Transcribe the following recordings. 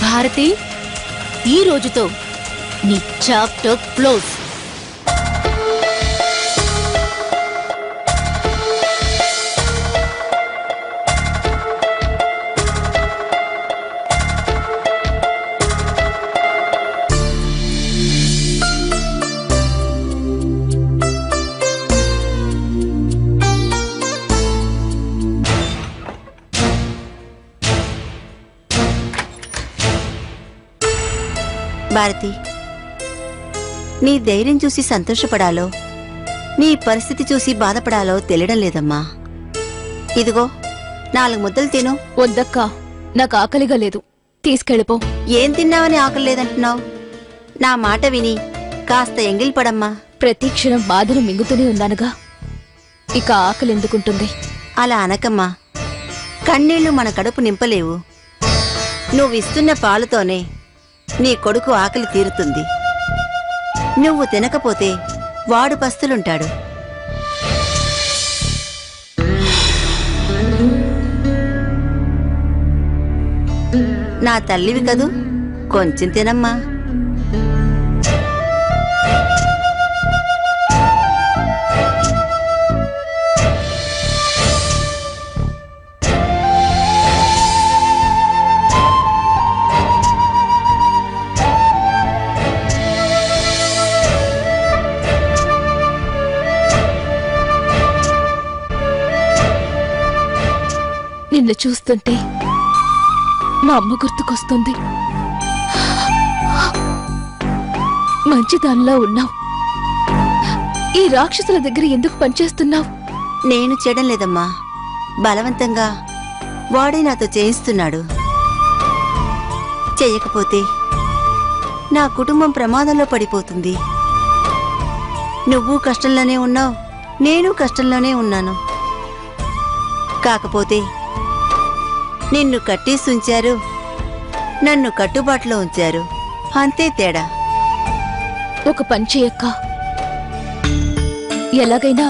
భారతి, ఈ రోజుతో నీ చాప్టర్ క్లోజ్. భారతి, నీ ధైర్యం చూసి సంతోషపడాలో నీ పరిస్థితి చూసి బాధపడాలో తెలియడం లేదమ్మా. ఇదిగో 4 ముద్దలు తిను. వద్దక్కా, నాకు ఆకలిగా లేదు, తీసుకెళ్ళిపో. ఏం తిన్నావని ఆకలి లేదంటున్నావు? నా మాట విని కాస్త ఎంగిల్ పడమ్మా. ప్రతి క్షణం బాధను మింగుతూనే ఉన్నానుగా, ఇక ఆకలి ఎందుకుంటుంది? అలా అనకమ్మా. కన్నీళ్లు మన కడుపు నింపలేవు. నువ్విస్తున్న పాలుతోనే నీ కొడుకు ఆకలి తీరుతుంది. నువ్వు తినకపోతే వాడు పస్తులుంటాడు. నా తల్లివి కదూ, కొంచెం తినమ్మా. నిన్ను చూస్తుంటే మా అమ్మ గుర్తుకొస్తుంది. మంచిదానిలా ఉన్నావు. ఈ రాక్షసుల దగ్గర ఎందుకు పనిచేస్తున్నావు? నేను చేయడం లేదమ్మా. బలవంతంగా వాడే నాతో చేయిస్తున్నాడు. చెయ్యకపోతే నా కుటుంబం ప్రమాదంలో పడిపోతుంది. నువ్వు కష్టంలోనే ఉన్నావు, నేను కష్టంలోనే ఉన్నాను. కాకపోతే నిన్ను కట్టేసి ఉంచారు, నన్ను కట్టుబాటులో ఉంచారు, అంతే తేడా. ఒక పని చేయక్క, ఎలాగైనా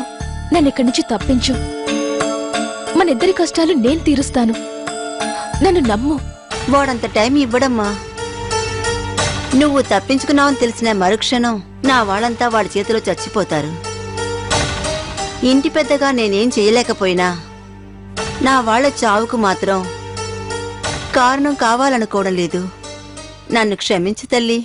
నన్నిక్కడి నుంచి తప్పించు. మనిద్దరి కష్టాలు నేను తీరుస్తాను, నన్ను నమ్ము. వాడంత టైం ఇవ్వడమ్మా. నువ్వు తప్పించుకున్నావని తెలిసిన మరుక్షణం నా వాళ్ళంతా వాడి చేతిలో చచ్చిపోతారు. ఇంటి పెద్దగా నేనేం చేయలేకపోయినా నా వాళ్ల చావుకు మాత్రం కారణం కావాలనుకోవడం లేదు. నన్ను క్షమించు తల్లి.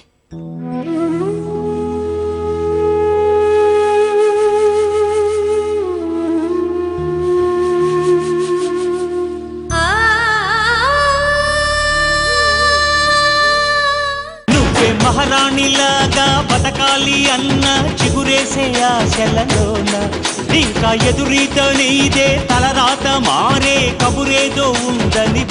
నువ్వే మహారాణిలాగా బతకాలి అన్న చిగురేసే ఆశలలోన ఇంకా ఎదురీత నీదే తలరాత మారే కబురేదో ఉందని